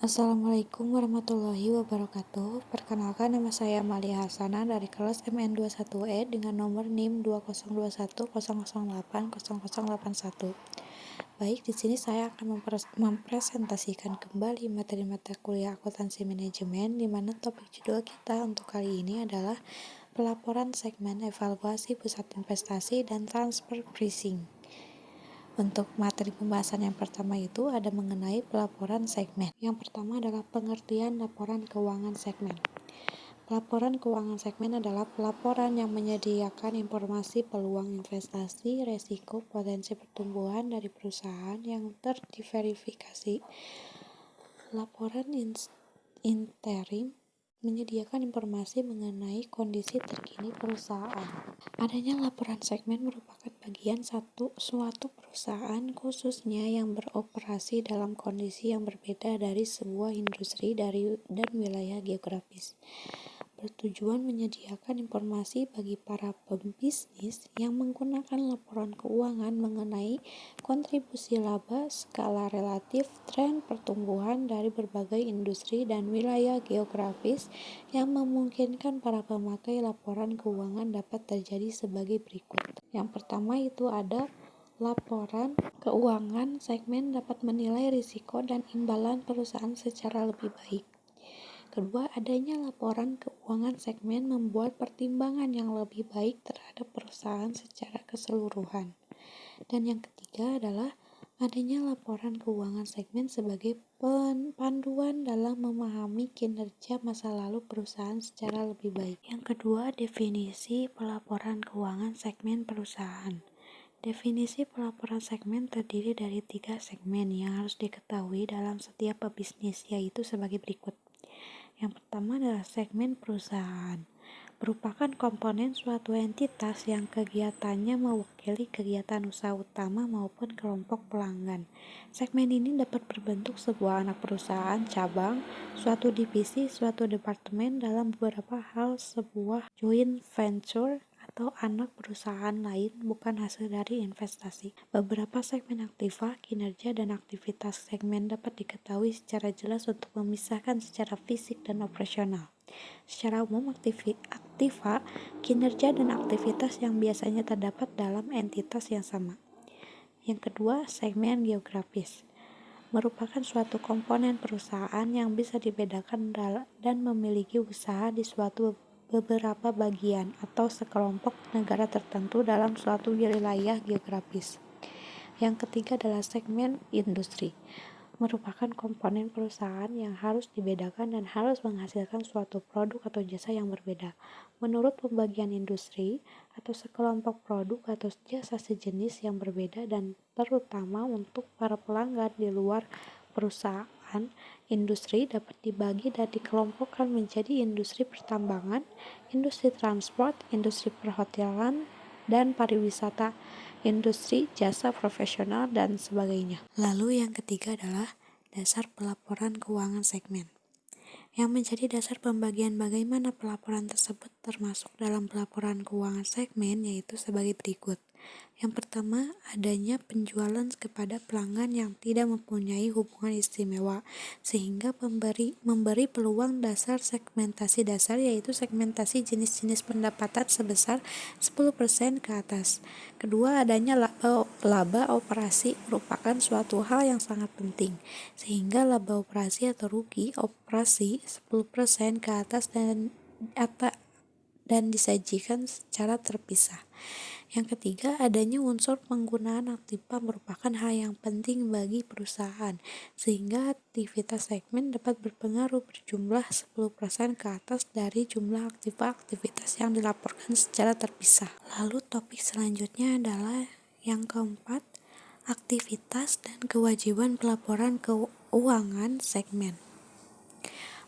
Assalamualaikum warahmatullahi wabarakatuh. Perkenalkan, nama saya Amalia Hasana dari kelas MN21E dengan nomor NIM 202100800881. Baik, di sini saya akan mempresentasikan kembali materi mata kuliah akuntansi manajemen, di mana topik judul kita untuk kali ini adalah pelaporan segmen evaluasi pusat investasi dan transfer pricing. Untuk materi pembahasan yang pertama itu ada mengenai pelaporan segmen. Yang pertama adalah pengertian laporan keuangan segmen. Pelaporan keuangan segmen adalah pelaporan yang menyediakan informasi peluang investasi, resiko, potensi pertumbuhan dari perusahaan yang terdiverifikasi. Laporan interim menyediakan informasi mengenai kondisi terkini perusahaan. Adanya laporan segmen merupakan bagian suatu perusahaan khususnya yang beroperasi dalam kondisi yang berbeda dari sebuah industri dan wilayah geografis. Bertujuan menyediakan informasi bagi para pembisnis yang menggunakan laporan keuangan mengenai kontribusi laba, skala relatif, tren pertumbuhan dari berbagai industri dan wilayah geografis yang memungkinkan para pemakai laporan keuangan dapat terjadi sebagai berikut. Yang pertama itu ada laporan keuangan segmen dapat menilai risiko dan imbalan perusahaan secara lebih baik. Kedua, adanya laporan keuangan segmen membuat pertimbangan yang lebih baik terhadap perusahaan secara keseluruhan. Dan yang ketiga adalah adanya laporan keuangan segmen sebagai panduan dalam memahami kinerja masa lalu perusahaan secara lebih baik. Yang kedua, definisi pelaporan keuangan segmen perusahaan. Definisi pelaporan segmen terdiri dari 3 segmen yang harus diketahui dalam setiap pebisnis, yaitu sebagai berikut. Yang pertama adalah segmen perusahaan, merupakan komponen suatu entitas yang kegiatannya mewakili kegiatan usaha utama maupun kelompok pelanggan. Segmen ini dapat berbentuk sebuah anak perusahaan cabang, suatu divisi, suatu departemen, dalam beberapa hal sebuah joint venture atau anak perusahaan lain bukan hasil dari investasi. Beberapa segmen aktiva, kinerja, dan aktivitas segmen dapat diketahui secara jelas untuk memisahkan secara fisik dan operasional. Secara umum, aktiva, kinerja, dan aktivitas yang biasanya terdapat dalam entitas yang sama. Yang kedua, segmen geografis merupakan suatu komponen perusahaan yang bisa dibedakan dan memiliki usaha di beberapa bagian atau sekelompok negara tertentu dalam suatu wilayah geografis. Yang ketiga adalah segmen industri, merupakan komponen perusahaan yang harus dibedakan dan harus menghasilkan suatu produk atau jasa yang berbeda menurut pembagian industri atau sekelompok produk atau jasa sejenis yang berbeda, dan terutama untuk para pelanggan di luar perusahaan. Industri dapat dibagi dan dikelompokkan menjadi industri pertambangan, industri transport, industri perhotelan dan pariwisata, industri jasa profesional, dan sebagainya. Lalu yang ketiga adalah dasar pelaporan keuangan segmen, yang menjadi dasar pembagian bagaimana pelaporan tersebut termasuk dalam pelaporan keuangan segmen, yaitu sebagai berikut. Yang pertama, adanya penjualan kepada pelanggan yang tidak mempunyai hubungan istimewa, sehingga memberi peluang dasar segmentasi dasar, yaitu segmentasi jenis-jenis pendapatan sebesar 10% ke atas. Kedua, adanya laba operasi merupakan suatu hal yang sangat penting, sehingga laba operasi atau rugi operasi 10% ke atas dan disajikan secara terpisah. Yang ketiga, adanya unsur penggunaan aktiva merupakan hal yang penting bagi perusahaan, sehingga aktivitas segmen dapat berpengaruh berjumlah 10% ke atas dari jumlah aktivitas yang dilaporkan secara terpisah. Lalu topik selanjutnya adalah yang keempat, aktivitas dan kewajiban pelaporan keuangan segmen.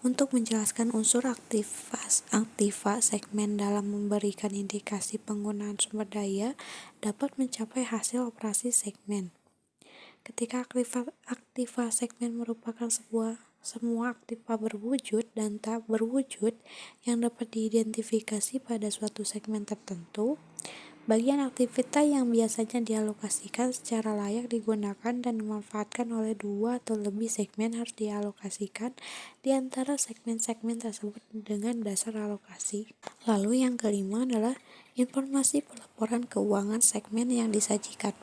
Untuk menjelaskan unsur aktiva segmen dalam memberikan indikasi penggunaan sumber daya dapat mencapai hasil operasi segmen. Ketika aktiva segmen merupakan semua aktiva berwujud dan tak berwujud yang dapat diidentifikasi pada suatu segmen tertentu, Bagian aktivitas yang biasanya dialokasikan secara layak digunakan dan dimanfaatkan oleh 2 atau lebih segmen harus dialokasikan di antara segmen-segmen tersebut dengan dasar alokasi. Lalu yang kelima adalah informasi pelaporan keuangan segmen yang disajikan.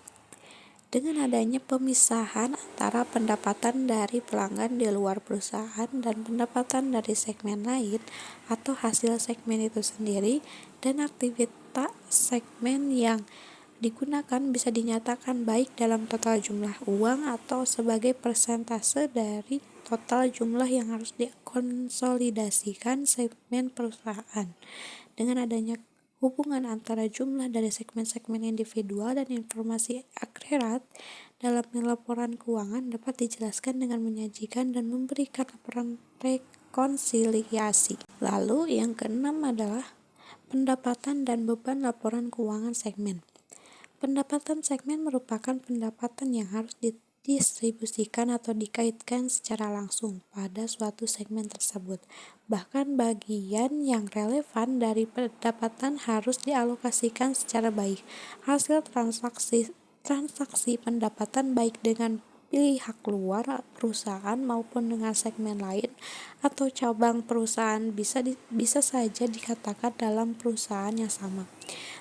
Dengan adanya pemisahan antara pendapatan dari pelanggan di luar perusahaan dan pendapatan dari segmen lain atau hasil segmen itu sendiri, dan aktivitas segmen yang digunakan bisa dinyatakan baik dalam total jumlah uang atau sebagai persentase dari total jumlah yang harus dikonsolidasikan segmen perusahaan. Dengan adanya hubungan antara jumlah dari segmen-segmen individual dan informasi agregat dalam laporan keuangan dapat dijelaskan dengan menyajikan dan memberikan laporan rekonsiliasi. Lalu yang keenam adalah pendapatan dan beban laporan keuangan segmen. Pendapatan segmen merupakan pendapatan yang harus didistribusikan atau dikaitkan secara langsung pada suatu segmen tersebut. Bahkan bagian yang relevan dari pendapatan harus dialokasikan secara baik. Hasil transaksi pendapatan baik dengan pihak luar perusahaan maupun dengan segmen lain atau cabang perusahaan bisa saja dikatakan dalam perusahaan yang sama.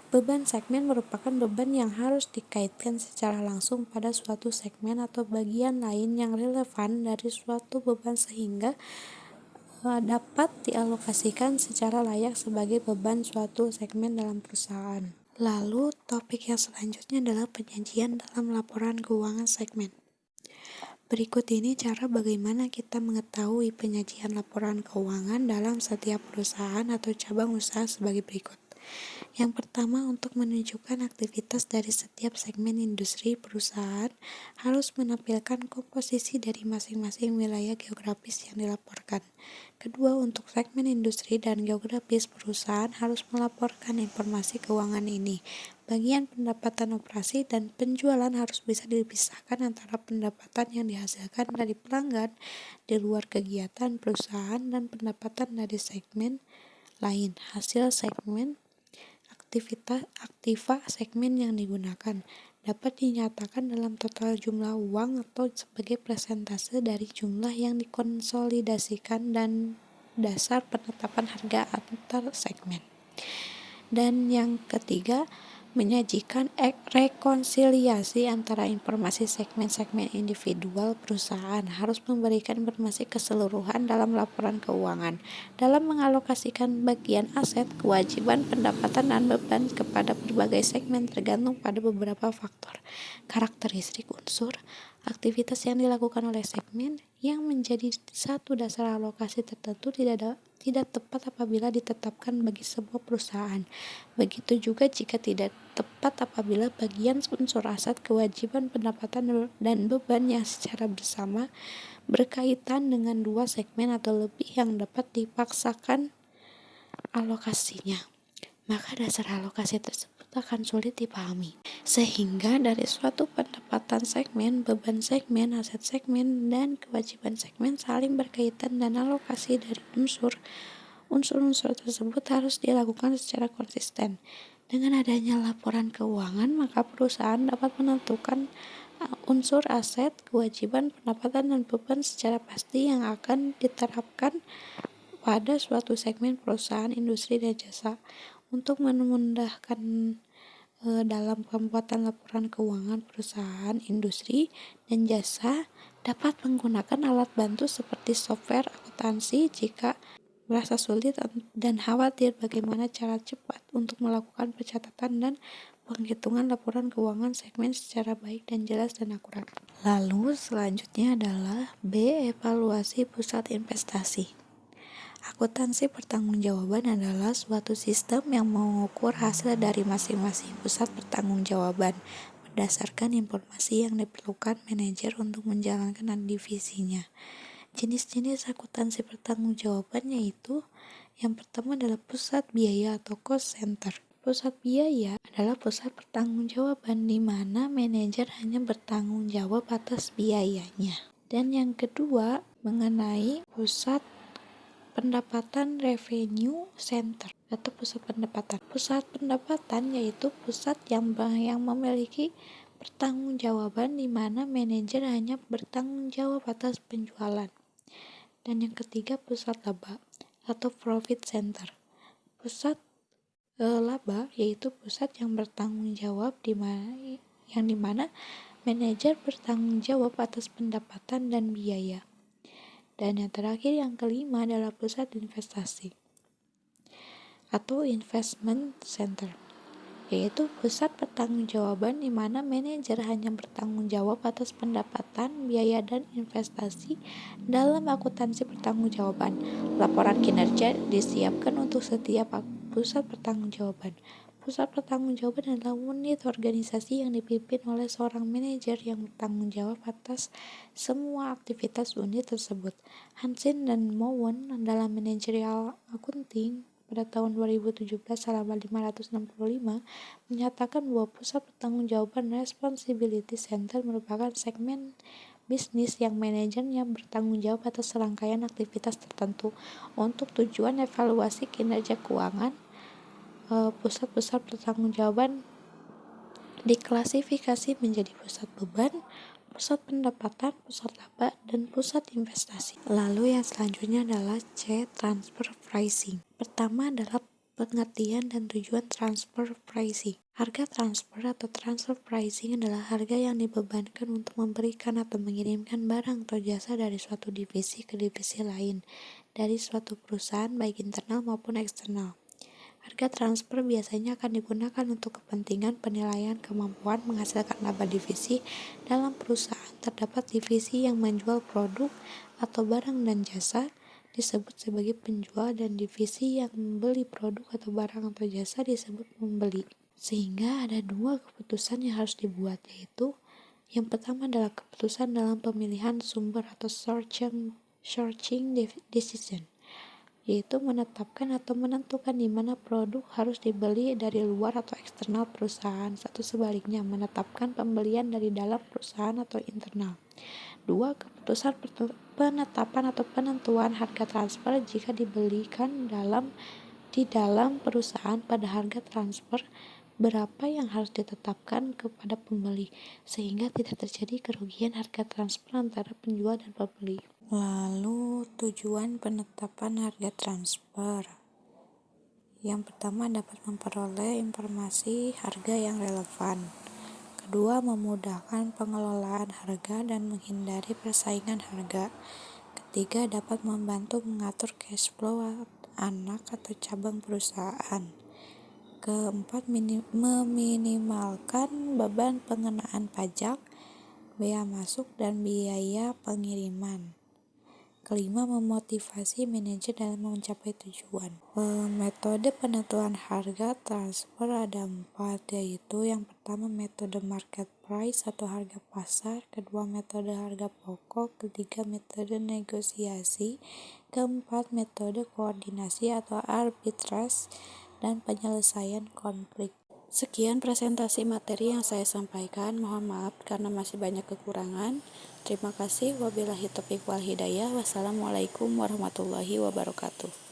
Beban segmen merupakan beban yang harus dikaitkan secara langsung pada suatu segmen atau bagian lain yang relevan dari suatu beban sehingga dapat dialokasikan secara layak sebagai beban suatu segmen dalam perusahaan. Lalu topik yang selanjutnya adalah penyajian dalam laporan keuangan segmen. Berikut ini cara bagaimana kita mengetahui penyajian laporan keuangan dalam setiap perusahaan atau cabang usaha sebagai berikut. Yang pertama, untuk menunjukkan aktivitas dari setiap segmen industri perusahaan harus menampilkan komposisi dari masing-masing wilayah geografis yang dilaporkan. Kedua, untuk segmen industri dan geografis perusahaan harus melaporkan informasi keuangan ini. Bagian pendapatan operasi dan penjualan harus bisa dipisahkan antara pendapatan yang dihasilkan dari pelanggan di luar kegiatan perusahaan dan pendapatan dari segmen lain. Hasil segmen aktiva segmen yang digunakan dapat dinyatakan dalam total jumlah uang atau sebagai persentase dari jumlah yang dikonsolidasikan dan dasar penetapan harga antar segmen. Dan yang ketiga, menyajikan rekonsiliasi antara informasi segmen-segmen individual perusahaan harus memberikan informasi keseluruhan dalam laporan keuangan. Dalam mengalokasikan bagian aset, kewajiban, pendapatan, dan beban kepada berbagai segmen tergantung pada beberapa faktor, karakteristik unsur, aktivitas yang dilakukan oleh segmen yang menjadi satu dasar alokasi tertentu tidak tepat apabila ditetapkan bagi sebuah perusahaan. Begitu juga jika tidak tepat apabila bagian unsur aset, kewajiban, pendapatan, dan beban yang secara bersama berkaitan dengan dua segmen atau lebih yang dapat dipaksakan alokasinya. Maka dasar alokasi tersebut akan sulit dipahami. Sehingga dari suatu pendapatan segmen, beban segmen, aset segmen, dan kewajiban segmen saling berkaitan dan alokasi dari unsur-unsur tersebut harus dilakukan secara konsisten. Dengan adanya laporan keuangan, maka perusahaan dapat menentukan unsur aset, kewajiban, pendapatan, dan beban secara pasti yang akan diterapkan pada suatu segmen perusahaan, industri, dan jasa. Untuk memudahkan dalam pembuatan laporan keuangan perusahaan, industri, dan jasa dapat menggunakan alat bantu seperti software akuntansi jika merasa sulit dan khawatir bagaimana cara cepat untuk melakukan pencatatan dan penghitungan laporan keuangan segmen secara baik dan jelas dan akurat. Lalu selanjutnya adalah B. Evaluasi pusat investasi. Akuntansi pertanggungjawaban adalah suatu sistem yang mengukur hasil dari masing-masing pusat pertanggungjawaban berdasarkan informasi yang diperlukan manajer untuk menjalankan divisinya. Jenis-jenis akuntansi pertanggungjawaban yaitu yang pertama adalah pusat biaya atau cost center. Pusat biaya adalah pusat pertanggungjawaban di mana manajer hanya bertanggung jawab atas biayanya. Dan yang kedua mengenai pusat pendapatan revenue center atau pusat pendapatan. Pusat pendapatan yaitu pusat yang memiliki pertanggungjawaban di mana manajer hanya bertanggung jawab atas penjualan. Dan yang ketiga, pusat laba atau profit center. Pusat laba yaitu pusat yang bertanggung jawab di mana manajer bertanggung jawab atas pendapatan dan biaya. Dan yang terakhir, yang kelima adalah pusat investasi atau investment center, yaitu pusat pertanggungjawaban di mana manajer hanya bertanggung jawab atas pendapatan, biaya, dan investasi dalam akuntansi pertanggungjawaban. Laporan kinerja disiapkan untuk setiap pusat pertanggungjawaban. Pusat pertanggungjawaban adalah unit organisasi yang dipimpin oleh seorang manajer yang bertanggung jawab atas semua aktivitas unit tersebut. Hansen dan Mowen dalam Managerial Accounting pada tahun 2017 halaman 565 menyatakan bahwa pusat pertanggungjawaban Responsibility Center merupakan segmen bisnis yang manajernya bertanggung jawab atas serangkaian aktivitas tertentu untuk tujuan evaluasi kinerja keuangan. Pusat-pusat pertanggungjawaban diklasifikasi menjadi pusat beban, pusat pendapatan, pusat laba, dan pusat investasi. Lalu yang selanjutnya adalah C. Transfer pricing. Pertama adalah pengertian dan tujuan transfer pricing. Harga transfer atau transfer pricing adalah harga yang dibebankan untuk memberikan atau mengirimkan barang atau jasa dari suatu divisi ke divisi lain dari suatu perusahaan baik internal maupun eksternal. Harga transfer biasanya akan digunakan untuk kepentingan penilaian kemampuan menghasilkan laba divisi dalam perusahaan. Terdapat divisi yang menjual produk atau barang dan jasa disebut sebagai penjual dan divisi yang membeli produk atau barang atau jasa disebut pembeli. Sehingga ada dua keputusan yang harus dibuat, yaitu yang pertama adalah keputusan dalam pemilihan sumber atau sourcing decision, yaitu menetapkan atau menentukan di mana produk harus dibeli dari luar atau eksternal perusahaan, atau sebaliknya menetapkan pembelian dari dalam perusahaan atau internal. 2. Keputusan penetapan atau penentuan harga transfer jika dibelikan di dalam perusahaan pada harga transfer berapa yang harus ditetapkan kepada pembeli sehingga tidak terjadi kerugian harga transfer antara penjual dan pembeli. Lalu tujuan penetapan harga transfer. Yang pertama dapat memperoleh informasi harga yang relevan. Kedua, memudahkan pengelolaan harga dan menghindari persaingan harga. Ketiga, dapat membantu mengatur cash flow anak atau cabang perusahaan. Keempat, meminimalkan beban pengenaan pajak, bea masuk, dan biaya pengiriman. Kelima, memotivasi manajer dalam mencapai tujuan. Metode penentuan harga transfer ada 4, yaitu yang pertama metode market price atau harga pasar, kedua metode harga pokok, ketiga metode negosiasi, keempat metode koordinasi atau arbitrage, dan penyelesaian konflik. Sekian presentasi materi yang saya sampaikan. Mohon maaf karena masih banyak kekurangan. Terima kasih. Wabillahi taufiq wal hidayah. Wassalamualaikum warahmatullahi wabarakatuh.